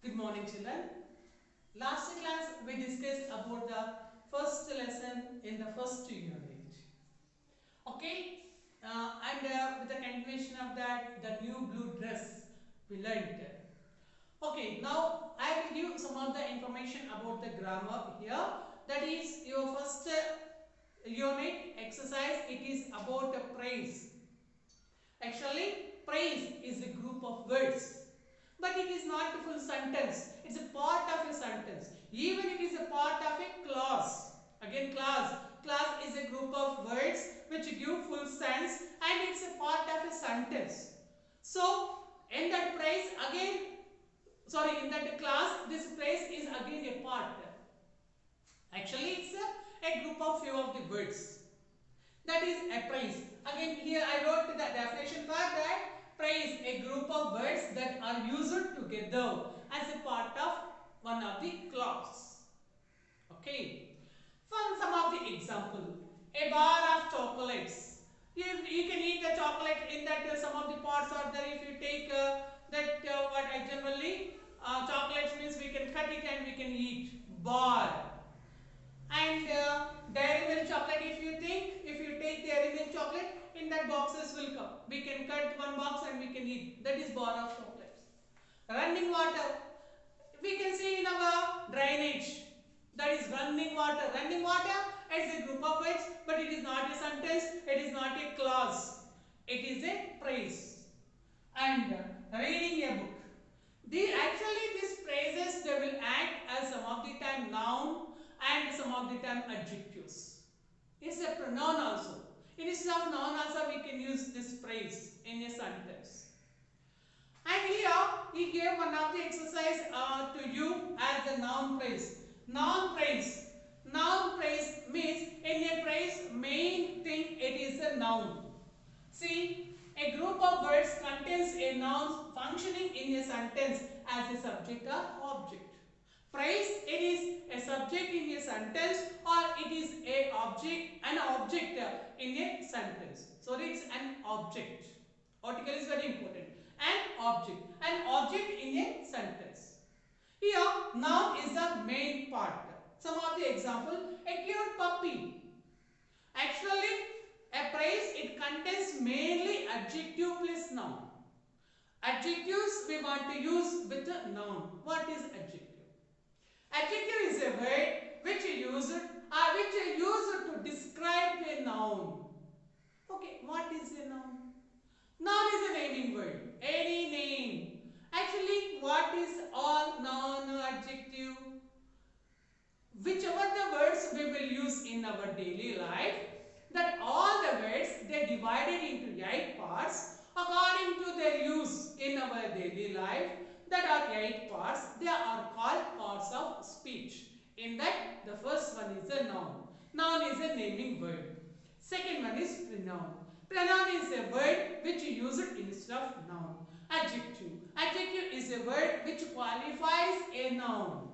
Good morning, children. Last class we discussed about the first lesson in the first unit. Okay, and with the continuation of that, the new blue dress we learned. Okay, now I will give some of the information about the grammar here. That is your first unit exercise. It is about a praise. Actually, praise is a group of words. But it is not a full sentence. It's a part of a sentence. Even it is a part of a clause. Again, clause. Clause is a group of words which give full sense and it's a part of a sentence. So, in that praise again, in that clause, this praise is again a part. Actually, it's a group of few of the words. That is a praise. Again, here I wrote the definition part that praise a group of words that are used together as a part of one of the clause. Okay. For some of the example, a bar of chocolates. You can eat the chocolate in that some of the parts are there. If you take what I generally chocolates means we can cut it and we can eat bar. And dairy milk chocolate, if you take dairy milk chocolate, in that boxes will come. We can cut one box and we can eat. That is bar of chocolates. Running water, we can see in our drainage. That is running water. Running water is a group of words, but it is not a sentence. It is not a clause. It is a praise. And reading a book. These phrases they will act as some of the time noun and some of the time adjectives. It's a pronoun also. Instead of noun also we can use this phrase in a sentence. And here he gave one of the exercise to you as the noun phrase. Noun phrase. Noun phrase means in a phrase main thing it is a noun. See, a group of words contains a noun functioning in a sentence as a subject or object. Phrase, it is a subject in a sentence or it is an object in a sentence. So it's an object. Article is very important. An object in a sentence. Here, noun is the main part. Some of the example, a cute puppy. Actually, a phrase, it contains mainly adjective plus noun. Adjectives we want to use with a noun. What is adjective? Adjective is a word which is used to describe a noun. Okay, what is a noun? Noun is a naming word. Any name. Actually, what is all noun or adjective? Whichever the words we will use in our daily life, that all the words they divided into 8 parts according to their use in our daily life. That are 8 parts. They are called parts of speech. In that, the first one is a noun. Noun is a naming word. Second one is pronoun. Pronoun is a word which is used instead of noun. Adjective. Adjective is a word which qualifies a noun.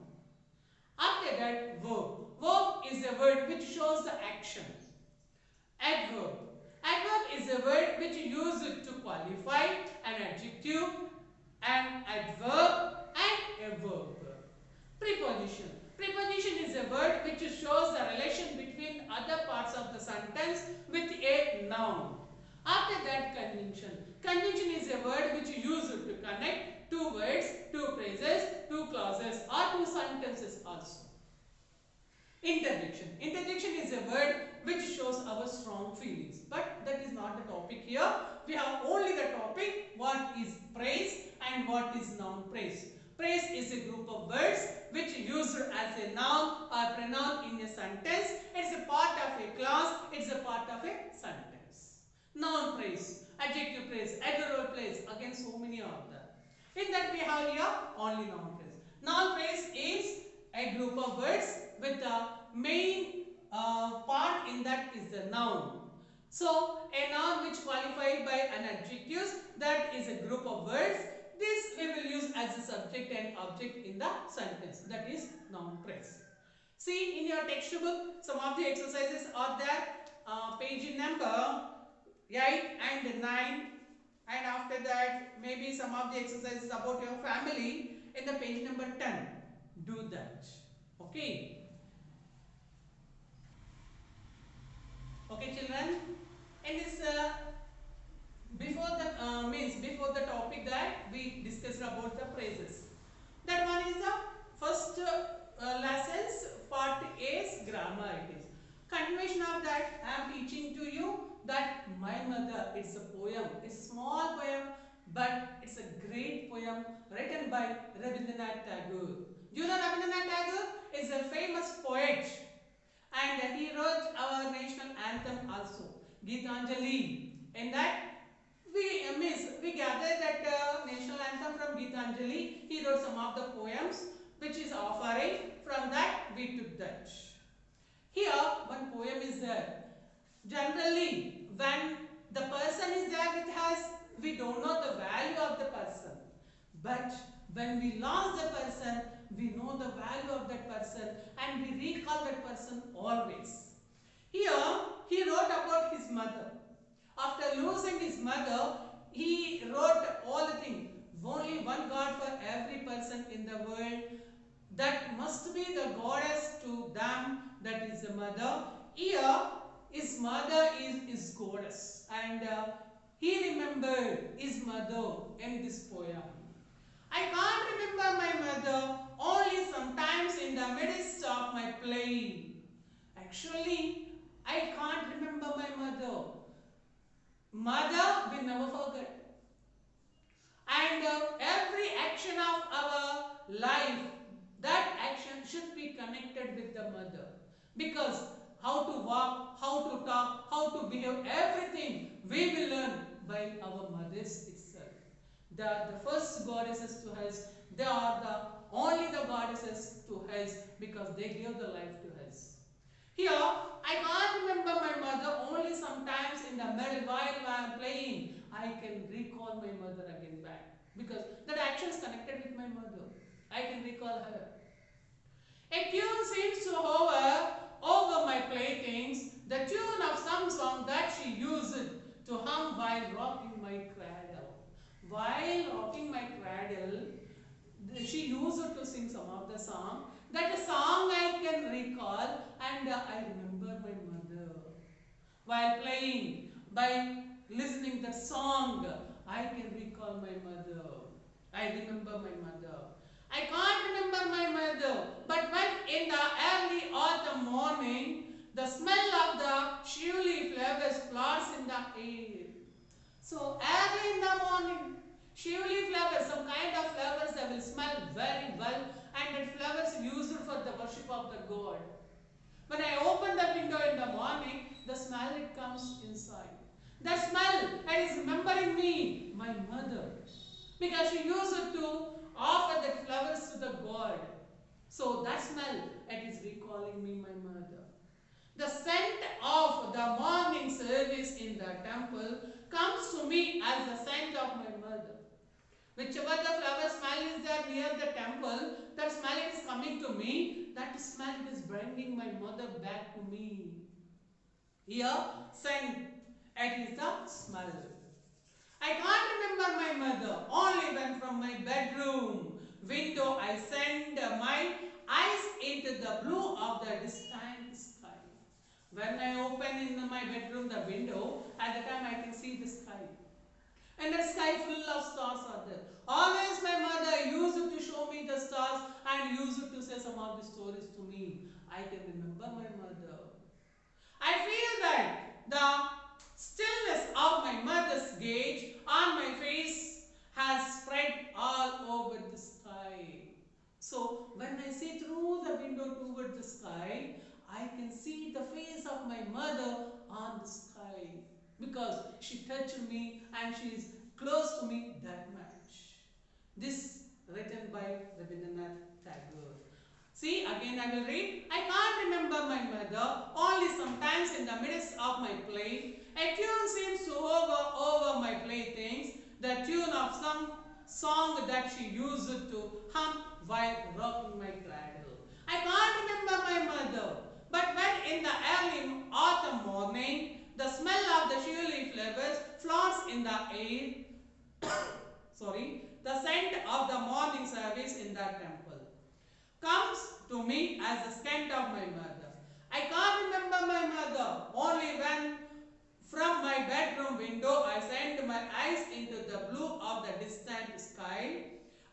After that, verb. Verb is a word which shows the action. Adverb. Adverb is a word which is used to qualify an adjective, an adverb and a verb. Preposition. Preposition is a word which shows the relation between other parts of the sentence with a noun. After that, conjunction. Conjunction is a word which is used to connect two words, two phrases, two clauses or two sentences also. Interjection. Interjection is a word which shows our strong feelings. But that is not the topic here. We have only the topic what is praise and what is noun praise. Praise is a group of words which used as a noun or pronoun in a sentence. It's a part of a clause. It's a part of a sentence. Noun praise, adjective praise, adverb praise. Again, so many are there. In that we have here only noun praise. Noun praise is a group of words with the main part in that is the noun. So, a noun which qualified by an adjective, that is a group of words. This we will use as a subject and object in the sentence. That is noun phrase. See in your textbook, some of the exercises are there. Page number 8 and 9. And after that, maybe some of the exercises about your family. in the page number 10. Do that. Okay. Okay, children. In this before the topic that we discussed about the phrases. That one is the first lessons part is grammar. It is continuation of that. I am teaching to you that My Mother. It's a poem. It's a small poem, but it's a great poem written by Rabindranath Tagore. You know Rabindranath Tagore is a famous poet, and he wrote our national anthem also, Geetanjali. In that we gathered that national anthem from Geetanjali. He wrote some of the poems which is offering. From that we took that. Here one poem is there. Generally when the person is there with us, we don't know the value of the person. But when we lost the person, we know the value of that person and we recall that person always. Here he wrote about his mother. After losing his mother, he wrote all the things. Only one God for every person in the world. That must be the goddess to them, that is the mother. Here, his mother is goddess. And he remembered his mother in this poem. I can't remember my mother only sometimes in the midst of my playing. Actually, I can't remember my mother. Mother we never forget. And every action of our life, that action should be connected with the mother. Because how to walk, how to talk, how to behave, everything we will learn by our mothers itself. The first goddesses to us, they are the only the goddesses to us because they gave the life to us. Here, I can't remember my mother only sometimes in the middle while I am playing. I can recall my mother again back because that action is connected with my mother. I can recall her. A tune seems to hover over my playthings, the tune of some song that she used to hum while rocking my cradle. While rocking my cradle, she used to sing some of the song. That song I can recall and I remember my mother. While playing, by listening the song, I can recall my mother. I remember my mother. I can't remember my mother, but when in the early autumn morning, the smell of the shively flowers floats in the air. So early in the morning, shively flowers, some kind of flowers that will smell very well, and that flowers used for the worship of the God. When I open the window in the morning, the smell it comes inside. The smell it is remembering me, my mother, because she used to offer the flowers to the God. So that smell it is recalling me, my mother. The scent of the morning service in the temple comes to me as the scent of my mother. Whichever the flower smell is there near the temple, that smell is coming to me. That smell is bringing my mother back to me. Here, scent, it is the smell. I can't remember my mother only when from my bedroom window I send my eyes into the blue of the distant sky. When I open in my bedroom the window, at the time I can see the sky. And the sky full of stars are there. Always my mother used to show me the stars and used to say some of the stories to me. I can remember my mother. I feel that the stillness of my mother's gaze on my face has spread all over the sky. So when I see through the window toward the sky, I can see the face of my mother on the sky. Because she touched me and she is close to me that much. This written by Rabindranath Tagore. See, again I will read. I can't remember my mother, only sometimes in the midst of my play. A tune seems to hover over my playthings, the tune of some song that she used to hum while rocking my cradle. I can't remember my mother, but when in the early autumn morning, the smell of the shively flowers floats in the air. Sorry. the scent of the morning service in the temple comes to me as the scent of my mother. I can't remember my mother only when from my bedroom window I send my eyes into the blue of the distant sky.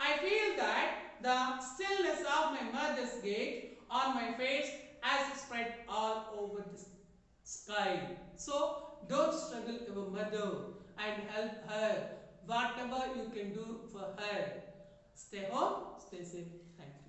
I feel that the stillness of my mother's gate on my face has spread all over the sky. So don't struggle your mother and help her. Whatever you can do for her. Stay home, stay safe. Thank you.